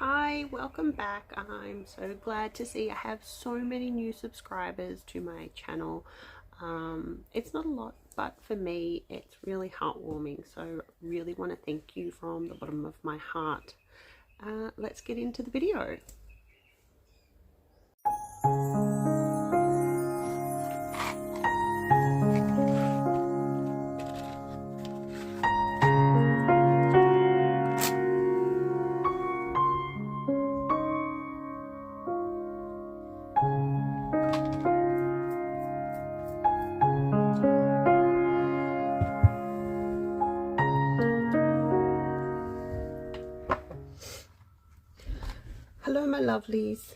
Hi, welcome back. I'm so glad to see I have so many new subscribers to my channel. It's not a lot, but for me it's really heartwarming, so really want to thank you from the bottom of my heart. Let's get into the video. Hello my lovelies.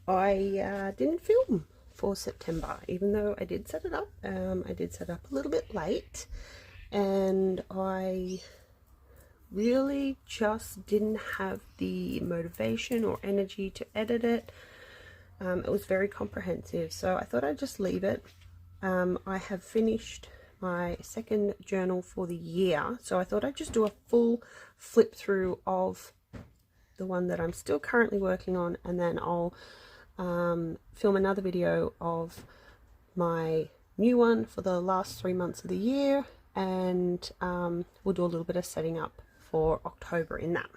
I didn't film for September, even though I did set it up. I did set it up a little bit late, and I really just didn't have the motivation or energy to edit it. It was very comprehensive, so I thought I'd just leave it. I have finished my second journal for the year, so I thought I'd just do a full flip through of the one that I'm still currently working on, and then I'll film another video of my new one for the last 3 months of the year, and we'll do a little bit of setting up for October in that.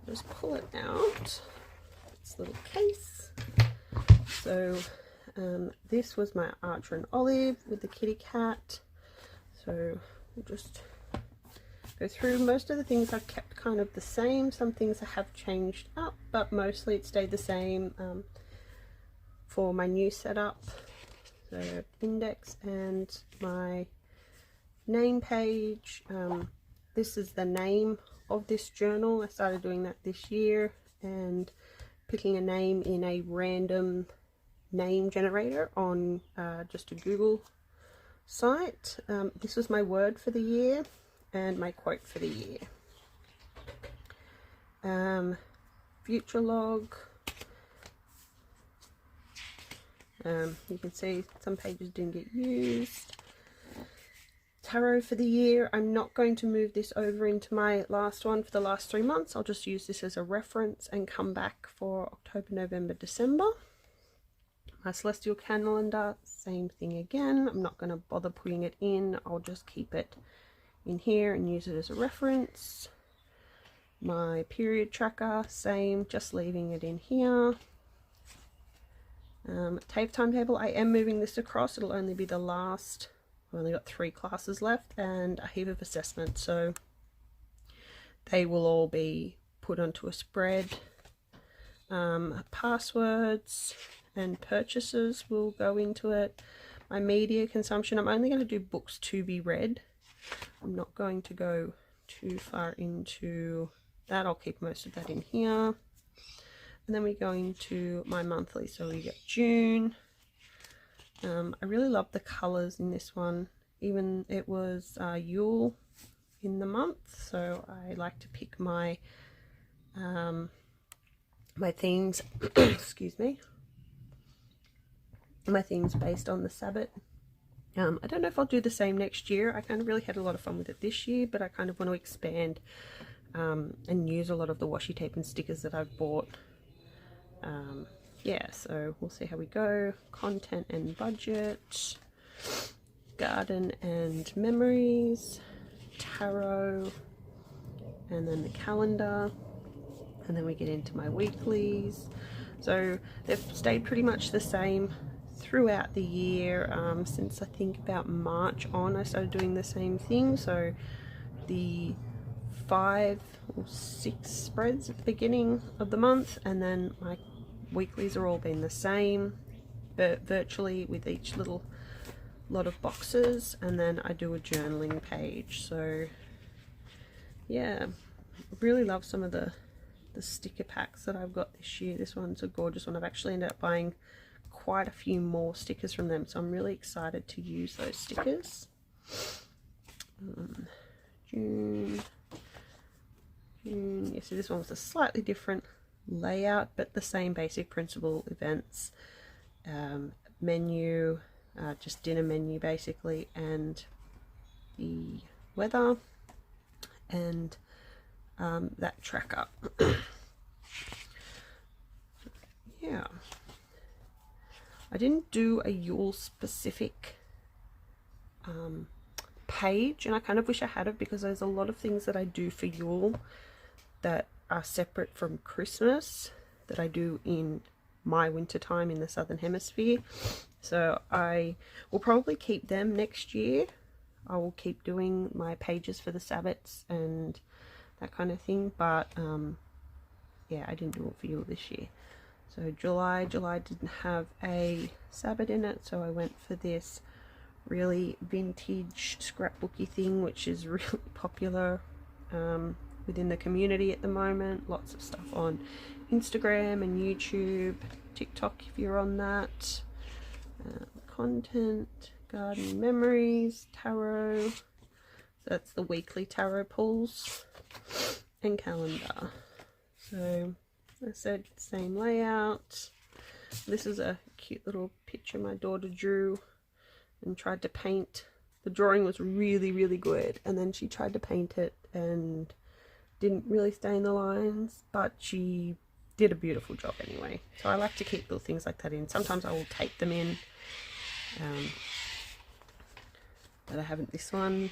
Just pull it out, its little case. So this was my Archer and Olive with the kitty cat. So we'll just go through. Most of the things I've kept kind of the same. Some things I have changed up, but mostly it stayed the same for my new setup. So index and my name page. This is the name of this journal. I started doing that this year, and picking a name in a random name generator on just a Google site. This was my word for the year and my quote for the year. Future log. You can see some pages didn't get used. Tarot for the year. I'm not going to move this over into my last one for the last 3 months. I'll just use this as a reference and come back for October, November, December. My celestial calendar, same thing again. I'm not going to bother putting it in. I'll just keep it in here and use it as a reference. My period tracker, same, just leaving it in here. TAFE timetable, I am moving this across. It'll only be the last. I've only got 3 classes left and a heap of assessments, so they will all be put onto a spread. Passwords and purchases will go into it. My media consumption, I'm only going to do books to be read. I'm not going to go too far into that. I'll keep most of that in here. And then we go into my monthly, so we get June. I really love the colours in this one. Even it was Yule in the month, so I like to pick my my themes excuse me, my themes based on the Sabbath. I don't know if I'll do the same next year. I kind of really had a lot of fun with it this year, but I kind of want to expand and use a lot of the washi tape and stickers that I've bought. Yeah, so we'll see how we go. Content and budget, garden and memories, tarot, and then the calendar, and then we get into my weeklies. So they've stayed pretty much the same throughout the year. Since I think about March on, I started doing the same thing. So the 5 or 6 spreads at the beginning of the month, and then my weeklies are all been the same, but virtually with each little lot of boxes, and then I do a journaling page. So yeah, I really love some of the sticker packs that I've got this year. This one's a gorgeous one. I've actually ended up buying quite a few more stickers from them, so I'm really excited to use those stickers. June. Yeah, so this one was a slightly different layout, but the same basic principle. Events, menu, just dinner menu basically, and the weather. and that tracker. Yeah, I didn't do a Yule specific page, and I kind of wish I had it, because there's a lot of things that I do for Yule that are separate from Christmas that I do in my winter time in the southern hemisphere. So I will probably keep them next year. I will keep doing my pages for the Sabbats and that kind of thing, but yeah, I didn't do it for Yule this year. So July didn't have a Sabbat in it, so I went for this really vintage scrapbooky thing, which is really popular within the community at the moment. Lots of stuff on Instagram and YouTube, TikTok if you're on that. Content, garden memories, tarot. So that's the weekly tarot pulls, and calendar. So I said same layout. This is a cute little picture my daughter drew and tried to paint. The drawing was really, really good, and then she tried to paint it and didn't really stay in the lines, but she did a beautiful job anyway. So I like to keep little things like that in. Sometimes I will tape them in, but I haven't this one.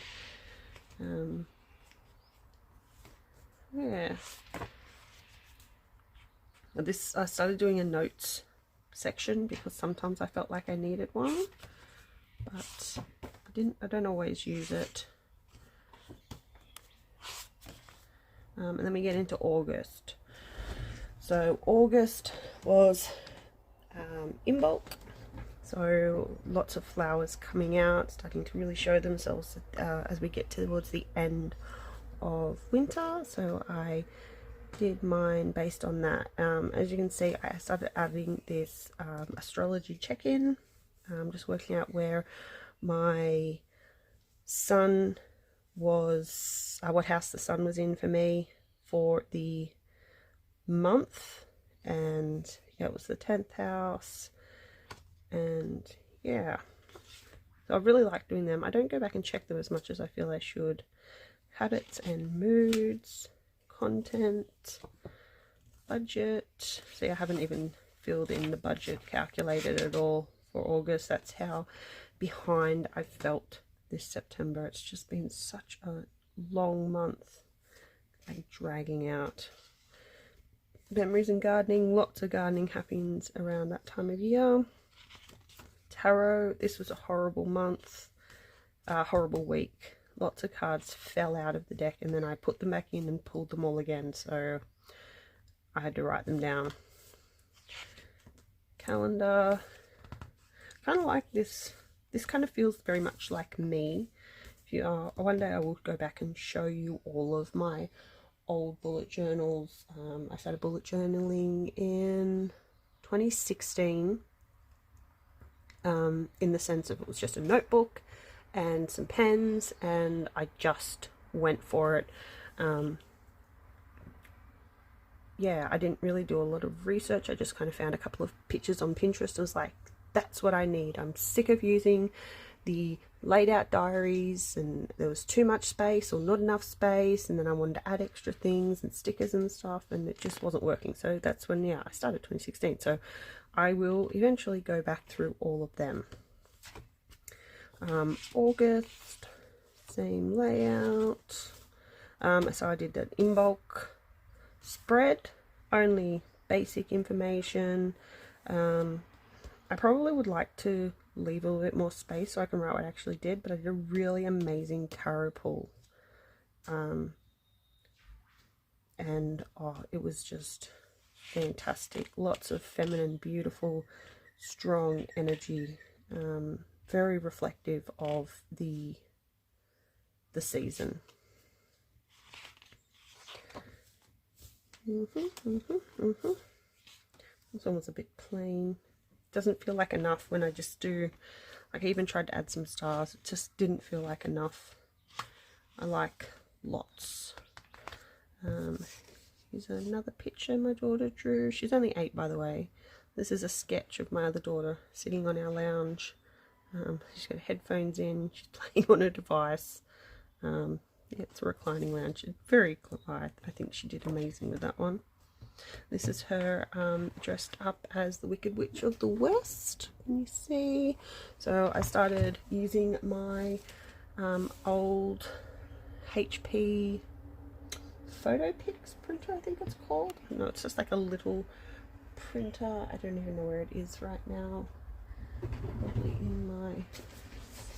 Yeah. This, I started doing a notes section because sometimes I felt like I needed one, but I don't always use it. And then we get into August. So August was in bulk, so lots of flowers coming out, starting to really show themselves as we get towards the end of winter. So I did mine based on that. As you can see, I started adding this astrology check-in, just working out where my sun was, what house the sun was in for me for the month, and yeah, it was the 10th house. And yeah, so I really like doing them. I don't go back and check them as much as I feel I should. Habits and moods, content, budget. See, I haven't even filled in the budget calculated at all for August. That's how behind I felt this September. It's just been such a long month, like dragging out. Memories and gardening. Lots of gardening happens around that time of year. Tarot. This was a horrible month, horrible week. Lots of cards fell out of the deck, and then I put them back in and pulled them all again, so I had to write them down. Calendar. Kind of like this. This kind of feels very much like me. If you are, one day I will go back and show you all of my old bullet journals. I started bullet journaling in 2016, in the sense of it was just a notebook and some pens, and I just went for it. Yeah, I didn't really do a lot of research. I just kind of found a couple of pictures on Pinterest and was like, that's what I need. I'm sick of using the laid out diaries, and there was too much space or not enough space, and then I wanted to add extra things and stickers and stuff, and it just wasn't working. So that's when, yeah, I started 2016. So I will eventually go back through all of them. August, same layout. So I did an in bulk spread, only basic information. I probably would like to leave a little bit more space so I can write what I actually did, but I did a really amazing tarot pull. And oh, it was just fantastic. Lots of feminine, beautiful, strong energy. Very reflective of the season. This one was a bit plain. Doesn't feel like enough when I just do, like I even tried to add some stars. It just didn't feel like enough. I like lots. Here's another picture my daughter drew. She's only 8, by the way. This is a sketch of my other daughter sitting on our lounge. She's got headphones in. She's playing on her device. Yeah, it's a reclining lounge. Very quiet. I think she did amazing with that one. This is her dressed up as the Wicked Witch of the West. Can you see? So I started using my old HP Photo Pix printer, I think it's called. No, it's just like a little printer. I don't even know where it is right now. Probably in my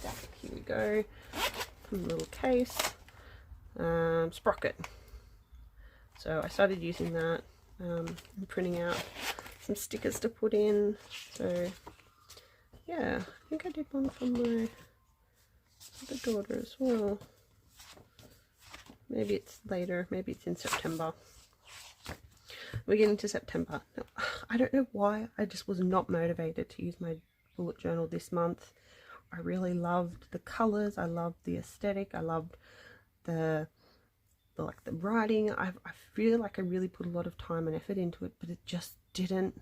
stack. Here we go. From a little case. Sprocket. So I started using that and printing out some stickers to put in. So yeah, I think I did one for my other daughter as well. Maybe it's later, maybe it's in September. We're getting to September. Now, I don't know why, I just was not motivated to use my bullet journal this month. I really loved the colours, I loved the aesthetic, I loved the writing. I feel like I really put a lot of time and effort into it, but it just didn't,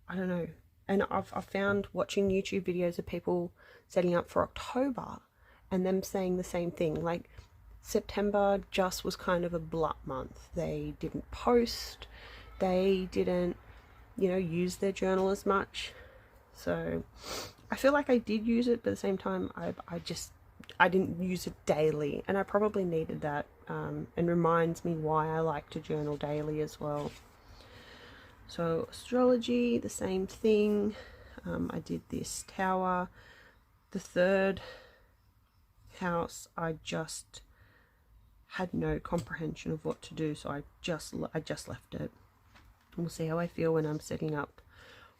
I don't know. And I've found watching YouTube videos of people setting up for October and them saying the same thing, like September just was kind of a blunt month. They didn't post, they didn't, you know, use their journal as much. So I feel like I did use it, but at the same time I didn't use it daily, and I probably needed that, and reminds me why I like to journal daily as well. So astrology, the same thing. I did this tower. The third house, I just had no comprehension of what to do, so I just left it. We'll see how I feel when I'm setting up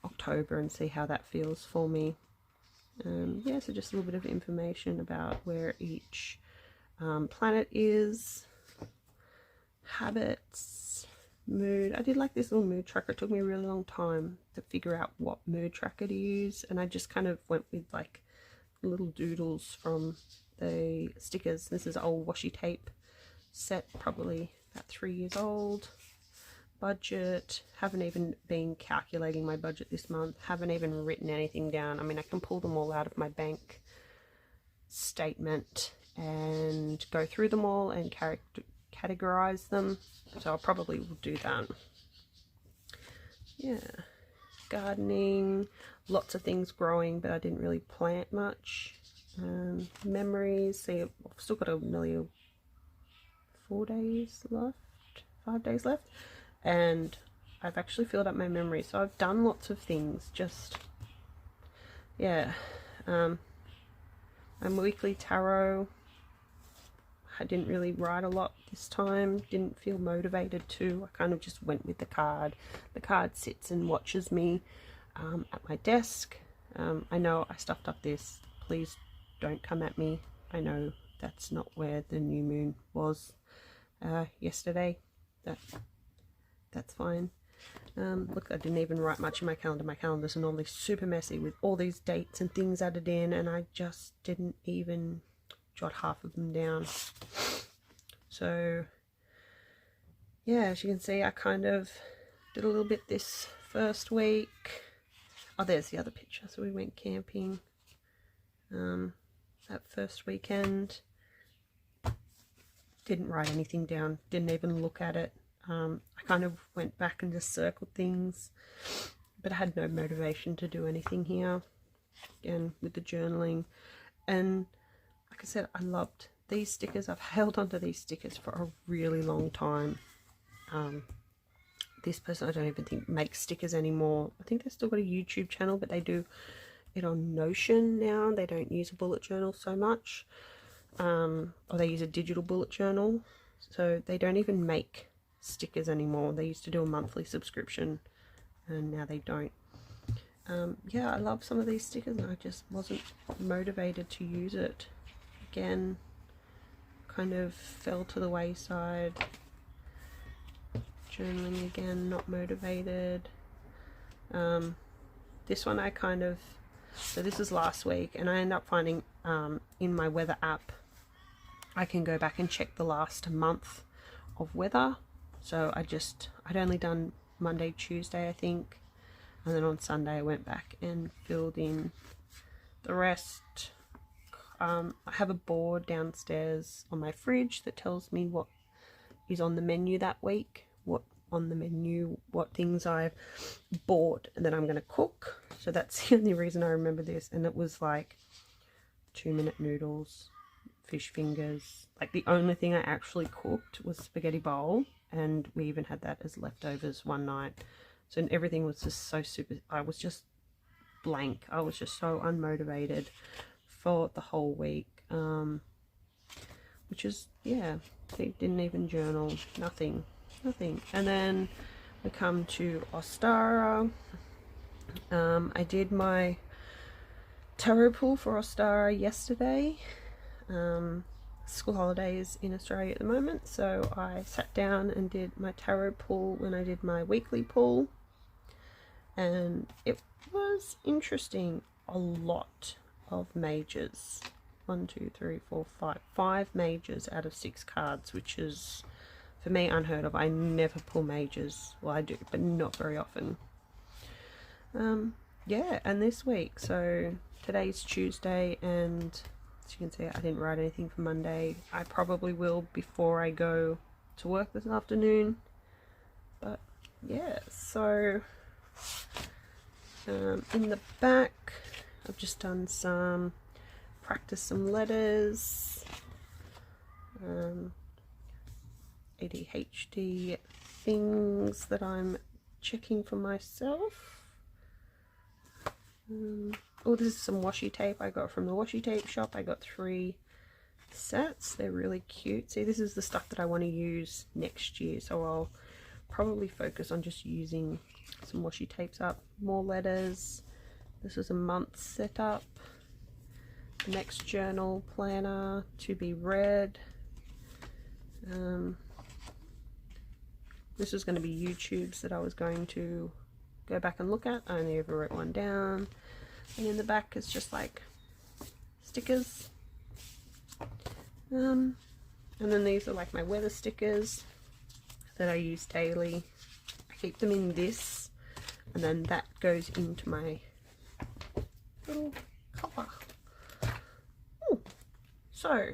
October and see how that feels for me. Yeah, so just a little bit of information about where each planet is, habits, mood. I did like this little mood tracker. It took me a really long time to figure out what mood tracker to use, and I just kind of went with like little doodles from the stickers. This is old washi tape set, probably about 3 years old. Budget, haven't even been calculating my budget this month, haven't even written anything down. I mean, I can pull them all out of my bank statement and go through them all and categorize them, so I probably will do that. Yeah, gardening, lots of things growing, but I didn't really plant much. Memories, see, I've still got nearly 4 days left, 5 days left, and I've actually filled up my memories, so I've done lots of things. Just, yeah, my weekly tarot, I didn't really write a lot this time, didn't feel motivated to. I kind of just went with the card. The card sits and watches me at my desk. I know I stuffed up this, please don't come at me. I know that's not where the new moon was yesterday. That's fine. Look, I didn't even write much in my calendar. My calendars are normally super messy with all these dates and things added in, and I just didn't even jot half of them down. So yeah, as you can see, I kind of did a little bit this first week. Oh, there's the other picture. So we went camping that first weekend. Didn't write anything down, didn't even look at it. I kind of went back and just circled things, but I had no motivation to do anything here, again with the journaling. And like I said, I loved these stickers. I've held onto these stickers for a really long time. This person, I don't even think makes stickers anymore. I think they've still got a YouTube channel, but they do it on Notion now. They don't use a bullet journal so much, or they use a digital bullet journal, so they don't even make stickers anymore. They used to do a monthly subscription, and now they don't. Yeah, I love some of these stickers, and I just wasn't motivated to use it. Again, kind of fell to the wayside. Journaling again, not motivated. This one I kind of, so this is last week, and I end up finding in my weather app I can go back and check the last month of weather. So I'd only done Monday, Tuesday I think, and then on Sunday I went back and filled in the rest. I have a board downstairs on my fridge that tells me what is on the menu that week, what things I've bought and that I'm going to cook. So that's the only reason I remember this. And it was like 2-minute noodles, fish fingers. Like the only thing I actually cooked was spaghetti bowl, and we even had that as leftovers one night. So everything was just so super, I was just blank. I was just so unmotivated for the whole week. Which is, yeah, they didn't even journal, nothing. And then we come to Ostara. I did my tarot pull for Ostara yesterday. School holidays in Australia at the moment, so I sat down and did my tarot pull when I did my weekly pull, and it was interesting. A lot of majors. 1, 2, 3, 4, 5. 5 majors out of 6 cards, which is for me unheard of. I never pull majors. Well, I do, but not very often. Yeah, and this week, so today's Tuesday, and as you can see, I didn't write anything for Monday. I probably will before I go to work this afternoon. But yeah, so in the back, I've just done practice some letters, ADHD things that I'm checking for myself. Oh, this is some washi tape I got from the washi tape shop. I got 3 sets. They're really cute. See, this is the stuff that I want to use next year, so I'll probably focus on just using some washi tapes up. More letters. This is a month setup. Next journal planner to be read. This is going to be YouTubes that I was going to go back and look at. I only ever wrote one down. And in the back is just like stickers. And then these are like my weather stickers that I use daily. I keep them in this, and then that goes into my little cover. Ooh. So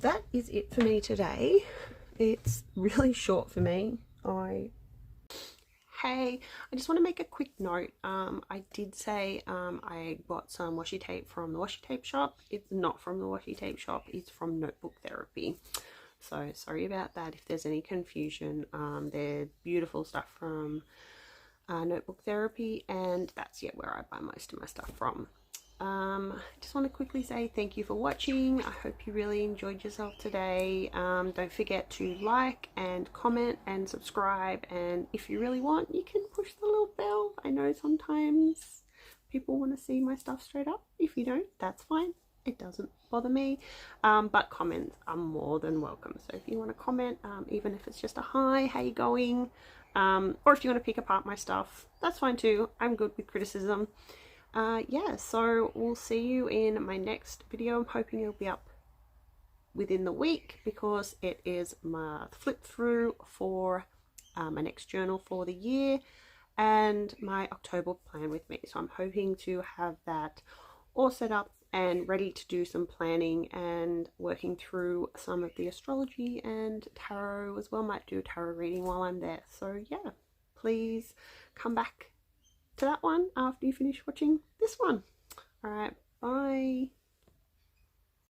that is it for me today. It's really short for me. Hey, I just want to make a quick note. I did say I got some washi tape from the washi tape shop. It's not from the washi tape shop, it's from Notebook Therapy. So sorry about that if there's any confusion. They're beautiful stuff from Notebook Therapy, and that's where I buy most of my stuff from. Just want to quickly say thank you for watching. I hope you really enjoyed yourself today. Don't forget to like and comment and subscribe, and if you really want, you can push the little bell. I know sometimes people want to see my stuff straight up. If you don't, that's fine. It doesn't bother me, but comments are more than welcome. So if you want to comment, even if it's just a hi, how you going, or if you want to pick apart my stuff, that's fine too. I'm good with criticism. Yeah, so we'll see you in my next video. I'm hoping it'll be up within the week, because it is my flip through for my next journal for the year and my October plan with me. So I'm hoping to have that all set up and ready to do some planning and working through some of the astrology and tarot as well. Might do a tarot reading while I'm there. So yeah, please come back to that one after you finish watching this one. All right, bye.